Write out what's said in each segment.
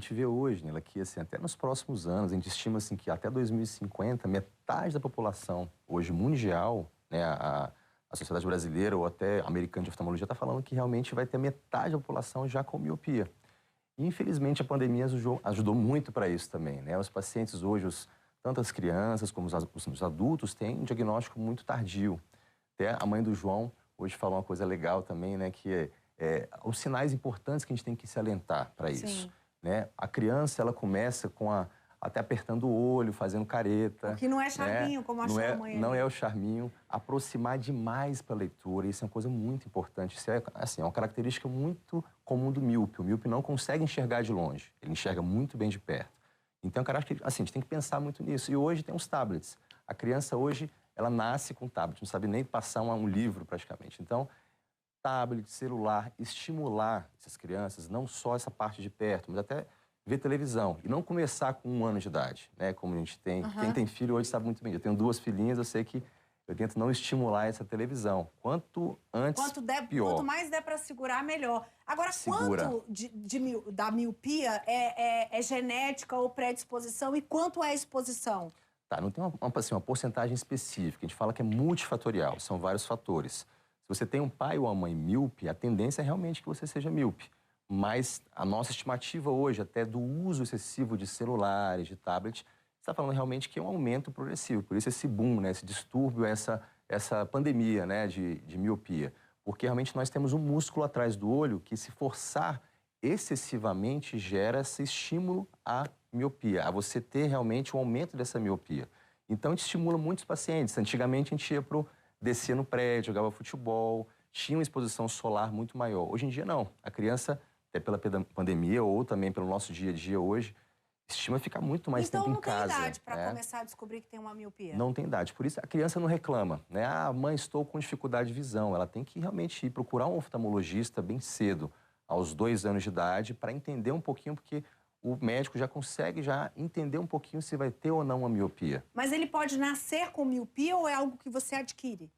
gente vê hoje, Nela, que assim, até nos próximos anos, a gente estima assim, que até 2050, metade da população hoje mundial, né, a sociedade brasileira ou até americana de oftalmologia está falando que realmente vai ter metade da população já com miopia. E, infelizmente, a pandemia ajudou muito para isso também, né? Os pacientes hoje, tanto as crianças como os adultos, têm um diagnóstico muito tardio. Até a mãe do João hoje falou uma coisa legal também, né? Que os sinais importantes que a gente tem que se alentar para isso. Né? A criança, ela começa até apertando o olho, fazendo careta. O que não é charminho, né? Como achou a mãe. Não é o charminho. Aproximar demais para a leitura, isso é uma coisa muito importante. Isso é uma característica muito comum do míope. O míope não consegue enxergar de longe, ele enxerga muito bem de perto. Então, assim, a gente tem que pensar muito nisso. E hoje tem os tablets. A criança hoje, ela nasce com tablet, não sabe nem passar um livro praticamente. Então, tablet, celular, estimular essas crianças, não só essa parte de perto, mas até ver televisão. E não começar com 1 ano de idade, né? Como a gente tem. Quem tem filho hoje sabe muito bem. Eu tenho 2 filhinhas, eu sei que eu tento não estimular essa televisão. Quanto antes, pior. Quanto mais der para segurar, melhor. Agora, quanto da miopia é genética ou predisposição e quanto é exposição? Tá, não tem uma porcentagem específica. A gente fala que é multifatorial, são vários fatores. Se você tem um pai ou uma mãe míope, a tendência é realmente que você seja míope. Mas a nossa estimativa hoje, até do uso excessivo de celulares, de tablets, está falando realmente que é um aumento progressivo. Por isso esse boom, né, esse distúrbio, essa pandemia, né, de miopia. Porque realmente nós temos um músculo atrás do olho que, se forçar excessivamente, gera esse estímulo à miopia, a você ter realmente um aumento dessa miopia. Então, a gente estimula muitos pacientes. Antigamente, a gente ia descia no prédio, jogava futebol, tinha uma exposição solar muito maior. Hoje em dia, não. A criança, até pela pandemia ou também pelo nosso dia a dia hoje, estima ficar muito mais tempo em casa. Então não tem idade para começar a descobrir que tem uma miopia? Não tem idade. Por isso a criança não reclama, né? Ah, mãe, estou com dificuldade de visão. Ela tem que realmente ir procurar um oftalmologista bem cedo, aos 2 anos de idade, para entender um pouquinho, porque o médico já consegue entender um pouquinho se vai ter ou não uma miopia. Mas ele pode nascer com miopia ou é algo que você adquire?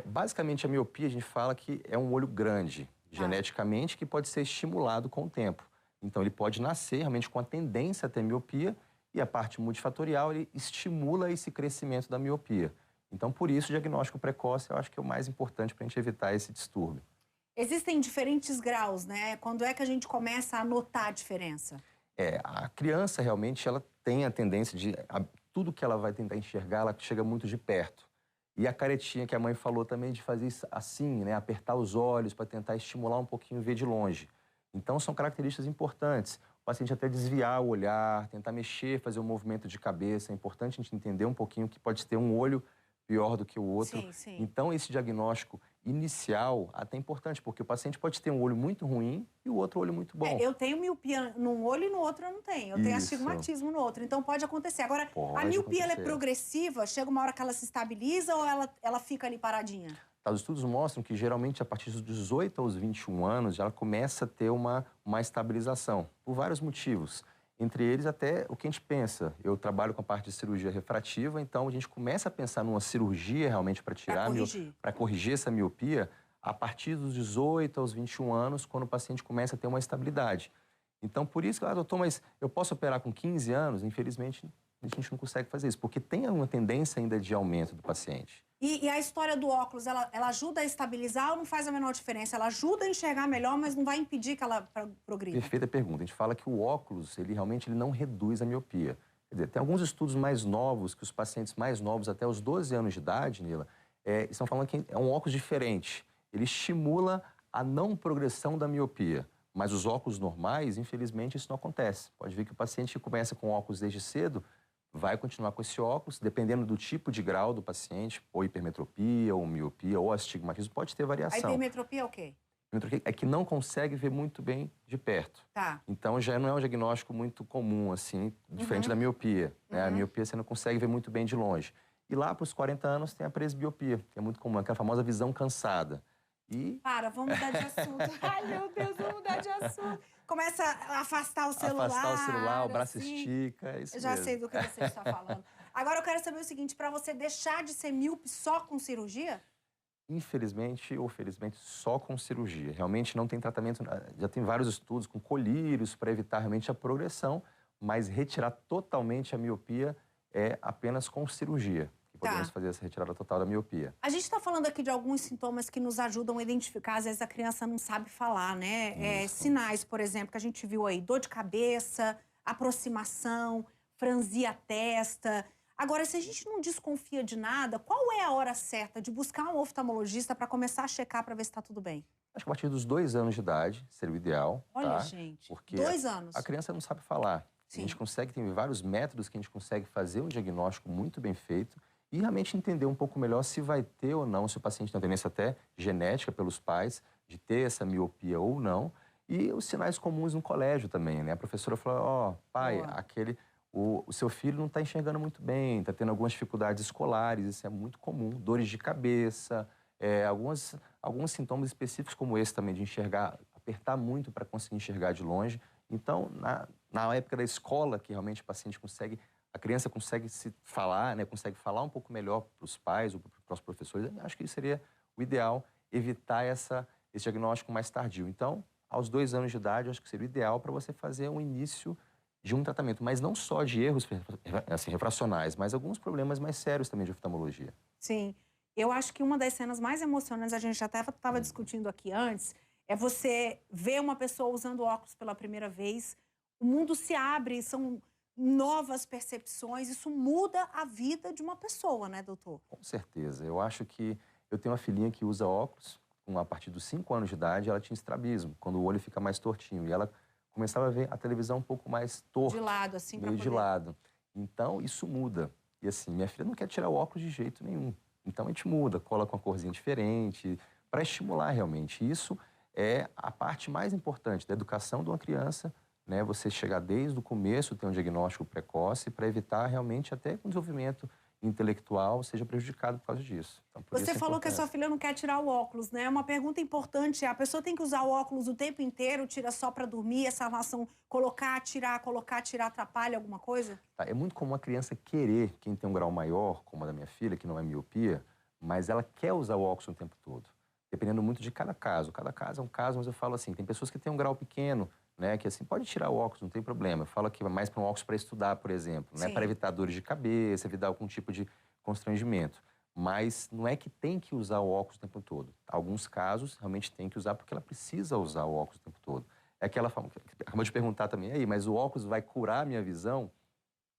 Basicamente, a miopia, a gente fala que é um olho grande, geneticamente, que pode ser estimulado com o tempo. Então, ele pode nascer realmente com a tendência a ter miopia e a parte multifatorial, ele estimula esse crescimento da miopia. Então, por isso, o diagnóstico precoce eu acho que é o mais importante para a gente evitar esse distúrbio. Existem diferentes graus, né? Quando é que a gente começa a notar a diferença? A criança, realmente, ela tem a tendência de... tudo que ela vai tentar enxergar, ela chega muito de perto. E a caretinha que a mãe falou também de fazer isso assim, né? Apertar os olhos para tentar estimular um pouquinho e ver de longe. Então, são características importantes. O paciente até desviar o olhar, tentar mexer, fazer um movimento de cabeça. É importante a gente entender um pouquinho que pode ter um olho pior do que o outro. Sim, sim. Então, esse diagnóstico inicial até é importante, porque o paciente pode ter um olho muito ruim e o outro olho muito bom. Eu tenho miopia num olho e no outro eu não tenho. Eu tenho astigmatismo no outro, então pode acontecer. Agora, a miopia ela é progressiva? Chega uma hora que ela se estabiliza ou ela fica ali paradinha? Os estudos mostram que, geralmente, a partir dos 18 aos 21 anos, ela começa a ter uma estabilização, por vários motivos. Entre eles, até o que a gente pensa. Eu trabalho com a parte de cirurgia refrativa, então a gente começa a pensar numa cirurgia realmente para tirar, para corrigir essa miopia, a partir dos 18 aos 21 anos, quando o paciente começa a ter uma estabilidade. Então, por isso, doutor, mas eu posso operar com 15 anos? Infelizmente, a gente não consegue fazer isso, porque tem uma tendência ainda de aumento do paciente. E a história do óculos, ela ajuda a estabilizar ou não faz a menor diferença? Ela ajuda a enxergar melhor, mas não vai impedir que ela progrida? Perfeita pergunta. A gente fala que o óculos, ele realmente não reduz a miopia. Quer dizer, tem alguns estudos mais novos, que os pacientes mais novos, até os 12 anos de idade, Nila, estão falando que é um óculos diferente. Ele estimula a não progressão da miopia. Mas os óculos normais, infelizmente, isso não acontece. Pode ver que o paciente que começa com óculos desde cedo vai continuar com esse óculos, dependendo do tipo de grau do paciente, ou hipermetropia, ou miopia, ou astigmatismo, pode ter variação. A hipermetropia é o quê? É que não consegue ver muito bem de perto. Tá. Então, já não é um diagnóstico muito comum, assim, diferente da miopia. Né? A miopia você não consegue ver muito bem de longe. E lá, para os 40 anos, tem a presbiopia, que é muito comum, aquela famosa visão cansada. Vamos mudar de assunto. Ai, meu Deus, vamos mudar de assunto. Começa a afastar o celular. Afastar o celular, o braço estica, é isso mesmo. Eu já sei do que você está falando. Agora eu quero saber o seguinte, para você deixar de ser míope só com cirurgia? Infelizmente ou felizmente, só com cirurgia. Realmente não tem tratamento, já tem vários estudos com colírios para evitar realmente a progressão, mas retirar totalmente a miopia é apenas com cirurgia. Que podemos fazer essa retirada total da miopia. A gente está falando aqui de alguns sintomas que nos ajudam a identificar, às vezes a criança não sabe falar, né? Sinais, por exemplo, que a gente viu aí, dor de cabeça, aproximação, franzir a testa. Agora, se a gente não desconfia de nada, qual é a hora certa de buscar um oftalmologista para começar a checar para ver se está tudo bem? Acho que a partir dos 2 anos de idade seria o ideal. Olha, gente, porque 2 anos. A criança não sabe falar. Sim. A gente consegue, tem vários métodos que a gente consegue fazer um diagnóstico muito bem feito e realmente entender um pouco melhor se vai ter ou não, se o paciente tem tendência até genética pelos pais de ter essa miopia ou não. E os sinais comuns no colégio também, né? A professora falou, pai, o seu filho não está enxergando muito bem, está tendo algumas dificuldades escolares, isso é muito comum. Dores de cabeça, alguns sintomas específicos como esse também, de enxergar, apertar muito para conseguir enxergar de longe. Então, na época da escola, que realmente o paciente consegue, a criança consegue se falar, né, consegue falar um pouco melhor para os pais ou para os professores, acho que isso seria o ideal, evitar esse diagnóstico mais tardio. Então, aos 2 anos de idade, acho que seria o ideal para você fazer um início de um tratamento, mas não só de erros assim, refracionais, mas alguns problemas mais sérios também de oftalmologia. Sim. Eu acho que uma das cenas mais emocionantes, a gente já até estava discutindo aqui antes, é você ver uma pessoa usando óculos pela primeira vez, o mundo se abre, são novas percepções, isso muda a vida de uma pessoa, né, doutor? Com certeza. Eu acho que eu tenho uma filhinha que usa óculos, a partir dos 5 anos de idade, ela tinha estrabismo, quando o olho fica mais tortinho, e ela começava a ver a televisão um pouco mais torto. De lado, assim, meio de lado. Então, isso muda. E assim, minha filha não quer tirar o óculos de jeito nenhum. Então, a gente muda, cola com uma corzinha diferente, para estimular realmente. Isso é a parte mais importante da educação de uma criança, né? Você chegar desde o começo, ter um diagnóstico precoce, para evitar realmente até que o desenvolvimento intelectual seja prejudicado por causa disso. Então, você falou que a sua filha não quer tirar o óculos, né? Uma pergunta importante é, a pessoa tem que usar o óculos o tempo inteiro, tira só para dormir, essa relação colocar, tirar, atrapalha alguma coisa? É muito comum a criança querer, quem tem um grau maior, como a da minha filha, que não é miopia, mas ela quer usar o óculos o tempo todo, dependendo muito de cada caso. Cada caso é um caso, mas eu falo assim, tem pessoas que têm um grau pequeno, né, que assim, pode tirar o óculos, não tem problema. Eu falo que é mais para um óculos para estudar, por exemplo, né, para evitar dores de cabeça, evitar algum tipo de constrangimento. Mas não é que tem que usar o óculos o tempo todo. Alguns casos, realmente tem que usar porque ela precisa usar o óculos o tempo todo. É aquela forma que acabou de perguntar também, aí, mas o óculos vai curar a minha visão?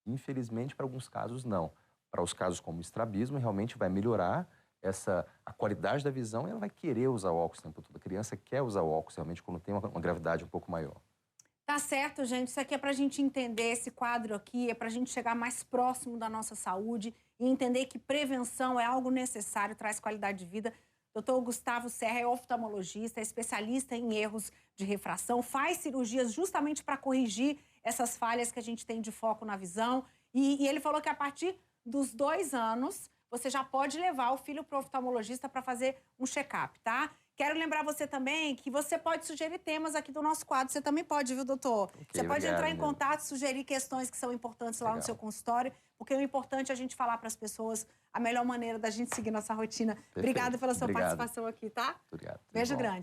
Infelizmente, para alguns casos, não. Para os casos como estrabismo, realmente vai melhorar a qualidade da visão e ela vai querer usar o óculos o tempo todo. A criança quer usar o óculos realmente quando tem uma gravidade um pouco maior. Tá certo, gente. Isso aqui é pra gente entender esse quadro aqui, é pra gente chegar mais próximo da nossa saúde e entender que prevenção é algo necessário, traz qualidade de vida. Dr. Gustavo Serra é oftalmologista, é especialista em erros de refração, faz cirurgias justamente para corrigir essas falhas que a gente tem de foco na visão. E ele falou que a partir dos 2 anos, você já pode levar o filho para o oftalmologista para fazer um check-up, tá? Quero lembrar você também que você pode sugerir temas aqui do nosso quadro. Você também pode, viu, doutor? Você pode entrar em contato, sugerir questões que são importantes lá no seu consultório, porque o importante é a gente falar para as pessoas a melhor maneira da gente seguir nossa rotina. Obrigada pela sua participação aqui, tá? Obrigado. Beijo grande.